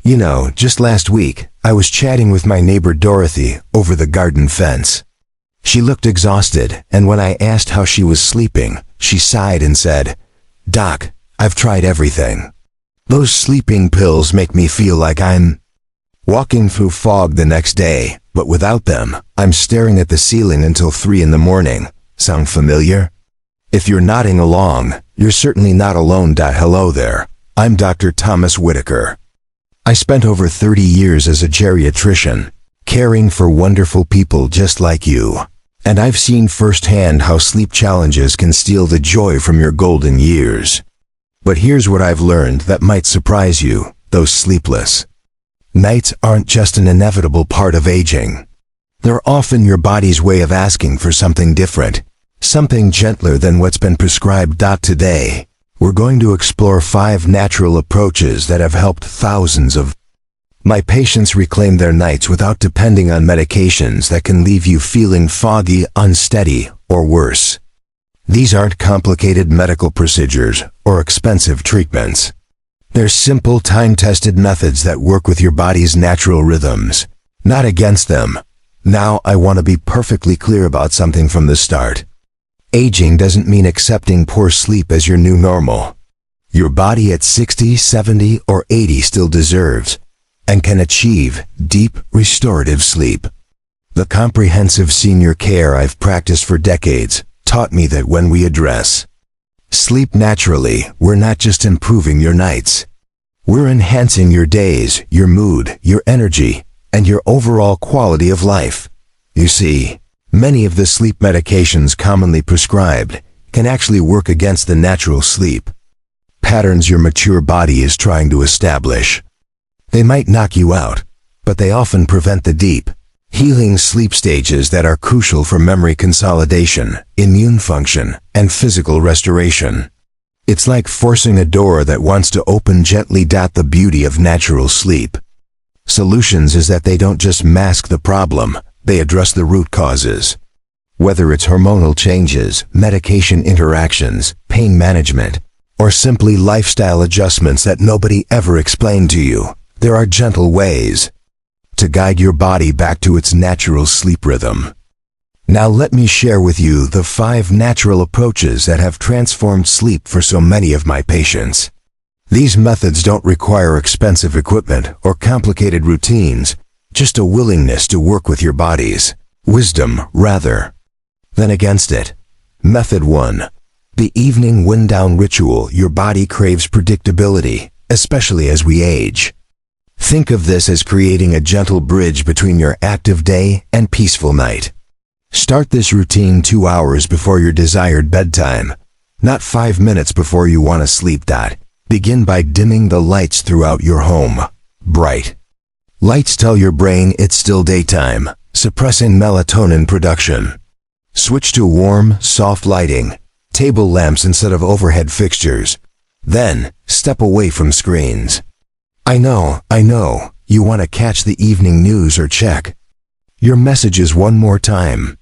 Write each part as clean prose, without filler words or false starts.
You know, just last week, I was chatting with my neighbor Dorothy over the garden fence. She looked exhausted, and when I asked how she was sleeping, she sighed and said, "Doc, I've tried everything. Those sleeping pills make me feel like I'm walking through fog the next day, but without them, I'm staring at the ceiling until 3 in the morning. Sound familiar? If you're nodding along, you're certainly not alone. Hello there. I'm Dr. Thomas Whitaker. I spent over 30 years as a geriatrician, caring for wonderful people just like you. And I've seen firsthand how sleep challenges can steal the joy from your golden years. But here's what I've learned that might surprise you: those sleepless nights aren't just an inevitable part of aging. They're often your body's way of asking for something different, something gentler than what's been prescribed. Today, we're going to explore 5 natural approaches that have helped thousands of my patients reclaim their nights without depending on medications that can leave you feeling foggy, unsteady, or worse. These aren't complicated medical procedures or expensive treatments. They're simple, time-tested methods that work with your body's natural rhythms, not against them. Now, I want to be perfectly clear about something from the start. Aging doesn't mean accepting poor sleep as your new normal. Your body at 60, 70, or 80 still deserves and can achieve deep, restorative sleep. The comprehensive senior care I've practiced for decades taught me that when we address sleep naturally, we're not just improving your nights. We're enhancing your days, your mood, your energy, and your overall quality of life. You see, many of the sleep medications commonly prescribed can actually work against the natural sleep patterns your mature body is trying to establish. They might knock you out, but they often prevent the deep, healing sleep stages that are crucial for memory consolidation, immune function, and physical restoration. It's like forcing a door that wants to open gently. The beauty of natural sleep solutions is that they don't just mask the problem, they address the root causes. Whether it's hormonal changes, medication interactions, pain management, or simply lifestyle adjustments that nobody ever explained to you, there are gentle ways to guide your body back to its natural sleep rhythm. Now let me share with you the 5 natural approaches that have transformed sleep for so many of my patients. These methods don't require expensive equipment or complicated routines, just a willingness to work with your body's wisdom rather than against it. Method 1. The evening wind-down ritual. Your body craves predictability, especially as we age. Think of this as creating a gentle bridge between your active day and peaceful night. Start this routine 2 hours before your desired bedtime, not 5 minutes before you want to sleep. Begin by dimming the lights throughout your home. Bright lights tell your brain it's still daytime, suppressing melatonin production. Switch to warm, soft lighting, table lamps instead of overhead fixtures. Then, step away from screens. I know, you want to catch the evening news or check your messages one more time.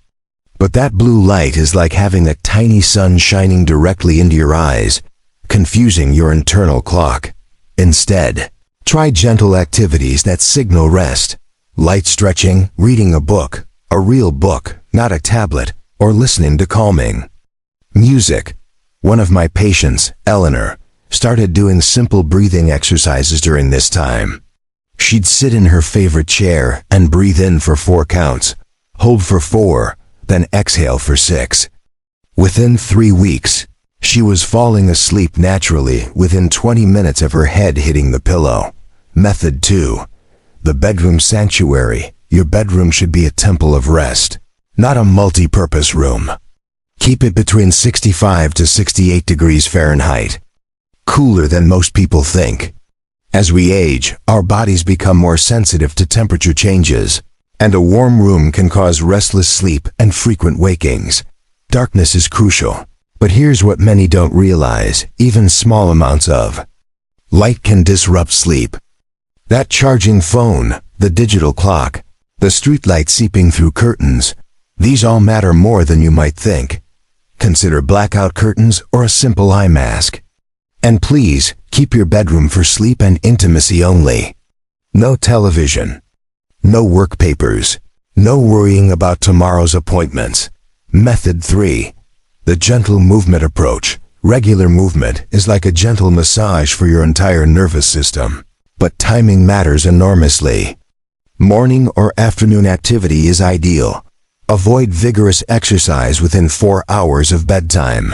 But that blue light is like having a tiny sun shining directly into your eyes, confusing your internal clock. Instead, try gentle activities that signal rest. Light stretching, reading a book, a real book, not a tablet, or listening to calming music. One of my patients, Eleanor, started doing simple breathing exercises during this time. She'd sit in her favorite chair and breathe in for 4 counts, hold for 4, then exhale for 6. Within 3 weeks, she was falling asleep naturally within 20 minutes of her head hitting the pillow. Method 2. The bedroom sanctuary. Your bedroom should be a temple of rest, not a multi-purpose room. Keep it between 65 to 68 degrees Fahrenheit. Cooler than most people think. As we age, our bodies become more sensitive to temperature changes, and a warm room can cause restless sleep and frequent wakings. Darkness is crucial, but here's what many don't realize: even small amounts of light can disrupt sleep. That charging phone, the digital clock, the streetlight seeping through curtains, these all matter more than you might think. Consider blackout curtains or a simple eye mask. And please, keep your bedroom for sleep and intimacy only. No television. No work papers. No worrying about tomorrow's appointments. Method 3. The gentle movement approach. Regular movement is like a gentle massage for your entire nervous system. But timing matters enormously. Morning or afternoon activity is ideal. Avoid vigorous exercise within 4 hours of bedtime.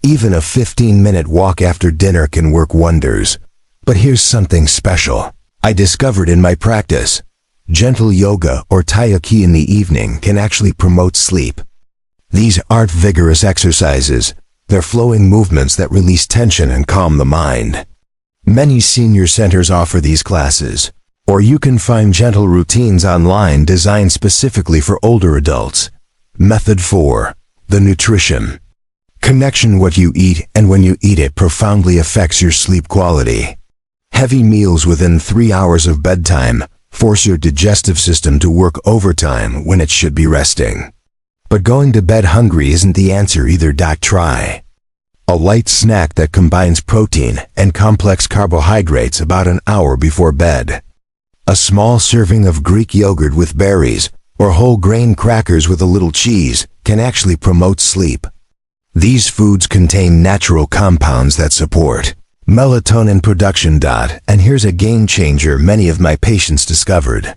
Even a 15-minute walk after dinner can work wonders. But here's something special I discovered in my practice. Gentle yoga or tai chi in the evening can actually promote sleep. These aren't vigorous exercises. They're flowing movements that release tension and calm the mind. Many senior centers offer these classes, or you can find gentle routines online designed specifically for older adults. Method 4. The nutrition. Connection. What you eat and when you eat it profoundly affects your sleep quality. Heavy meals within 3 hours of bedtime force your digestive system to work overtime when it should be resting. But going to bed hungry isn't the answer either. Try a light snack that combines protein and complex carbohydrates about an hour before bed. A small serving of Greek yogurt with berries or whole grain crackers with a little cheese can actually promote sleep. These foods contain natural compounds that support melatonin production. And here's a game changer many of my patients discovered.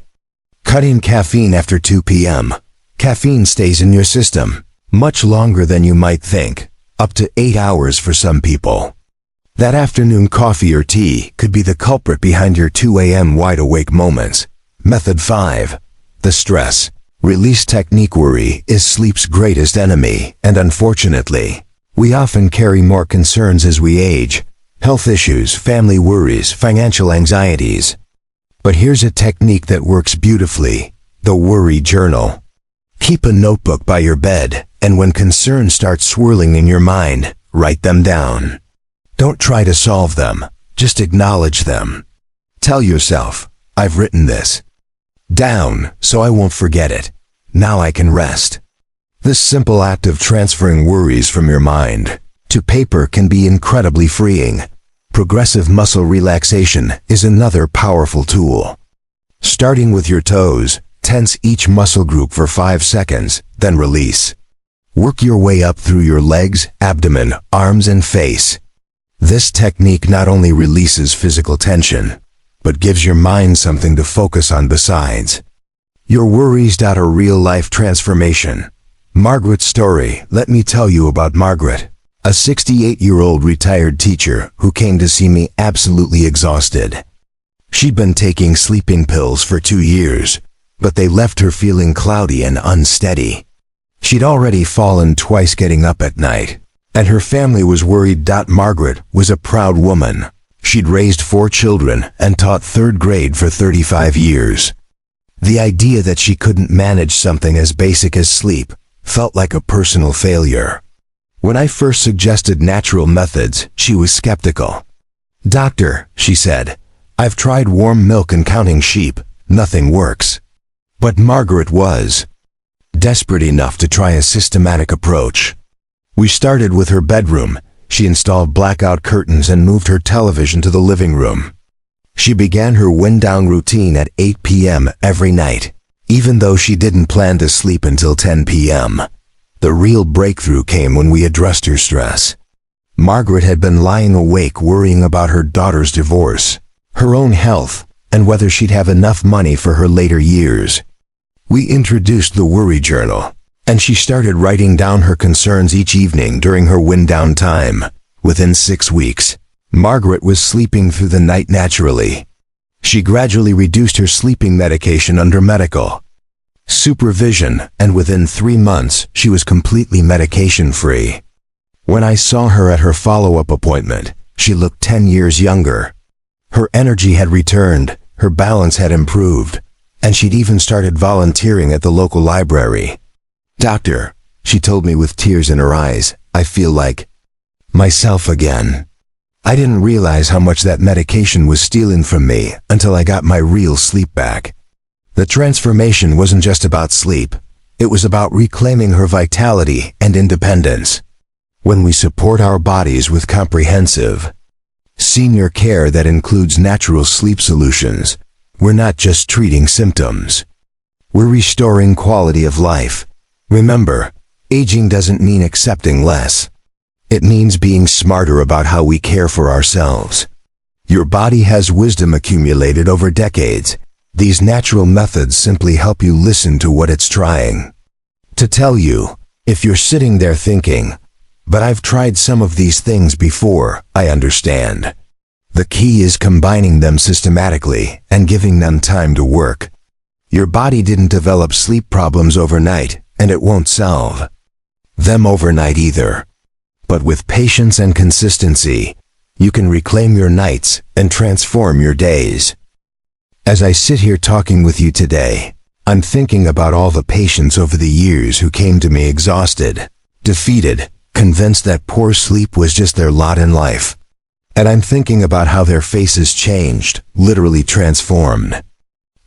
Cutting caffeine after 2 p.m. Caffeine stays in your system much longer than you might think, up to 8 hours for some people. That afternoon coffee or tea could be the culprit behind your 2 a.m. wide-awake moments. Method 5. The stress release technique. Worry is sleep's greatest enemy, and unfortunately, we often carry more concerns as we age. Health issues, family worries, financial anxieties. But here's a technique that works beautifully. The worry journal. Keep a notebook by your bed, and when concerns start swirling in your mind, write them down. Don't try to solve them, just acknowledge them. Tell yourself, I've written this down, so I won't forget it. Now I can rest. This simple act of transferring worries from your mind to paper can be incredibly freeing. Progressive muscle relaxation is another powerful tool. Starting with your toes, tense each muscle group for 5 seconds, then release. Work your way up through your legs, abdomen, arms, and face. This technique not only releases physical tension, but gives your mind something to focus on besides. Your worries. A real-life transformation. Margaret's story. Let me tell you about Margaret, a 68-year-old retired teacher who came to see me absolutely exhausted. She'd been taking sleeping pills for 2 years, but they left her feeling cloudy and unsteady. She'd already fallen twice getting up at night, and her family was worried. Margaret was a proud woman. She'd raised 4 children and taught 3rd grade for 35 years. The idea that she couldn't manage something as basic as sleep felt like a personal failure. When I first suggested natural methods, she was skeptical. "Doctor," she said, "I've tried warm milk and counting sheep. Nothing works." But Margaret was desperate enough to try a systematic approach. We started with her bedroom. She installed blackout curtains and moved her television to the living room. She began her wind-down routine at 8 p.m. every night, even though she didn't plan to sleep until 10 p.m. The real breakthrough came when we addressed her stress. Margaret had been lying awake worrying about her daughter's divorce, her own health, and whether she'd have enough money for her later years. We introduced the worry journal, and she started writing down her concerns each evening during her wind-down time. Within 6 weeks, Margaret was sleeping through the night naturally. She gradually reduced her sleeping medication under medical supervision, and within 3 months, she was completely medication-free. When I saw her at her follow-up appointment, she looked 10 years younger. Her energy had returned, her balance had improved, and she'd even started volunteering at the local library. "Doctor," she told me with tears in her eyes, "I feel like myself again. I didn't realize how much that medication was stealing from me until I got my real sleep back." The transformation wasn't just about sleep. It was about reclaiming her vitality and independence. When we support our bodies with comprehensive senior care that includes natural sleep solutions, We're not just treating symptoms. We're restoring quality of life. Remember, aging doesn't mean accepting less. It means being smarter about how we care for ourselves. Your body has wisdom accumulated over decades. These natural methods simply help you listen to what it's trying to tell you. If you're sitting there thinking, "But I've tried some of these things before," I understand. The key is combining them systematically and giving them time to work. Your body didn't develop sleep problems overnight, and it won't solve them overnight either. But with patience and consistency, you can reclaim your nights and transform your days. As I sit here talking with you today, I'm thinking about all the patients over the years who came to me exhausted, defeated, convinced that poor sleep was just their lot in life. And I'm thinking about how their faces changed, literally transformed,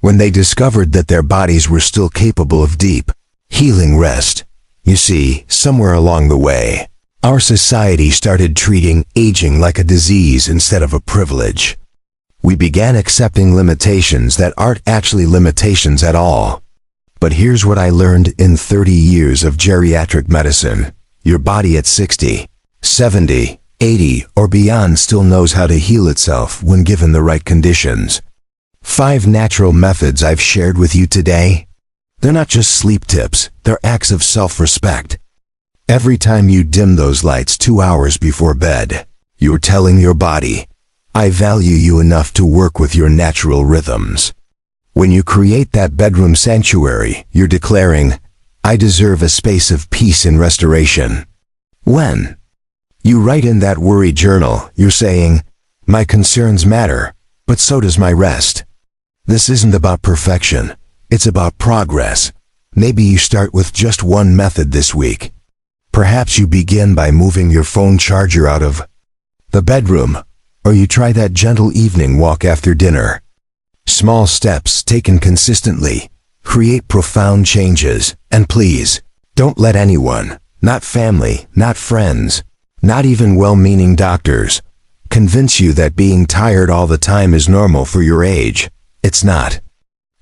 when they discovered that their bodies were still capable of deep, healing rest. You see, somewhere along the way, our society started treating aging like a disease instead of a privilege. We began accepting limitations that aren't actually limitations at all. But here's what I learned in 30 years of geriatric medicine. Your body at 60, 70, 80, or beyond still knows how to heal itself when given the right conditions. 5 natural methods I've shared with you today. They're not just sleep tips, they're acts of self-respect. Every time you dim those lights 2 hours before bed, you're telling your body, "I value you enough to work with your natural rhythms." When you create that bedroom sanctuary, you're declaring, "I deserve a space of peace and restoration." When you write in that worry journal, you're saying, "My concerns matter, but so does my rest." This isn't about perfection, it's about progress. Maybe you start with just one method this week. Perhaps you begin by moving your phone charger out of the bedroom, or you try that gentle evening walk after dinner. Small steps taken consistently create profound changes, and please, don't let anyone, not family, not friends, not even well-meaning doctors, convince you that being tired all the time is normal for your age. It's not.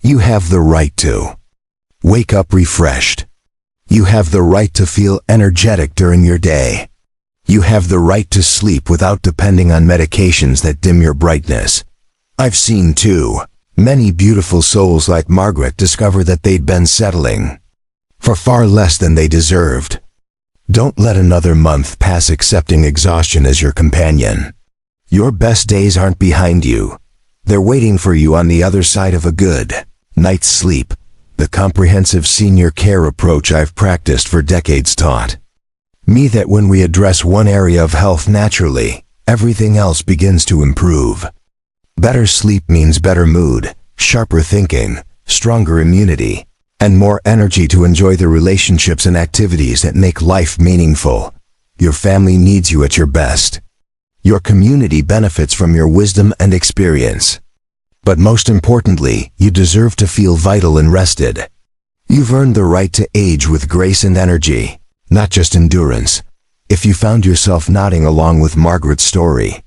You have the right to wake up refreshed. You have the right to feel energetic during your day. You have the right to sleep without depending on medications that dim your brightness. I've seen, too, many beautiful souls like Margaret discover that they'd been settling for far less than they deserved. Don't let another month pass accepting exhaustion as your companion. Your best days aren't behind you. They're waiting for you on the other side of a good night's sleep. The comprehensive senior care approach I've practiced for decades taught me that when we address one area of health naturally, everything else begins to improve. Better sleep means better mood, sharper thinking, stronger immunity, and more energy to enjoy the relationships and activities that make life meaningful. Your family needs you at your best. Your community benefits from your wisdom and experience. But most importantly, you deserve to feel vital and rested. You've earned the right to age with grace and energy, not just endurance. If you found yourself nodding along with Margaret's story,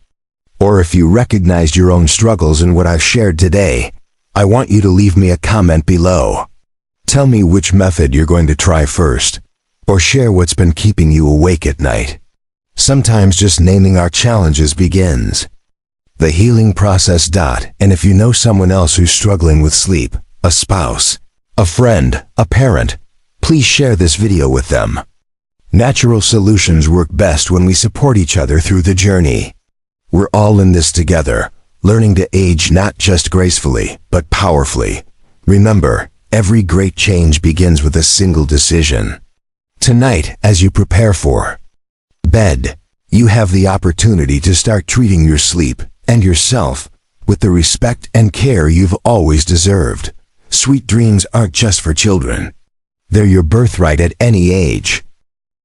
or if you recognized your own struggles in what I've shared today, I want you to leave me a comment below. Tell me which method you're going to try first, or share what's been keeping you awake at night. Sometimes just naming our challenges begins the healing process. And if you know someone else who's struggling with sleep, a spouse, a friend, a parent, please share this video with them. Natural solutions work best when we support each other through the journey. We're all in this together, learning to age not just gracefully, but powerfully. Remember, every great change begins with a single decision. Tonight, as you prepare for bed, you have the opportunity to start treating your sleep and yourself with the respect and care you've always deserved. Sweet dreams aren't just for children. They're your birthright at any age.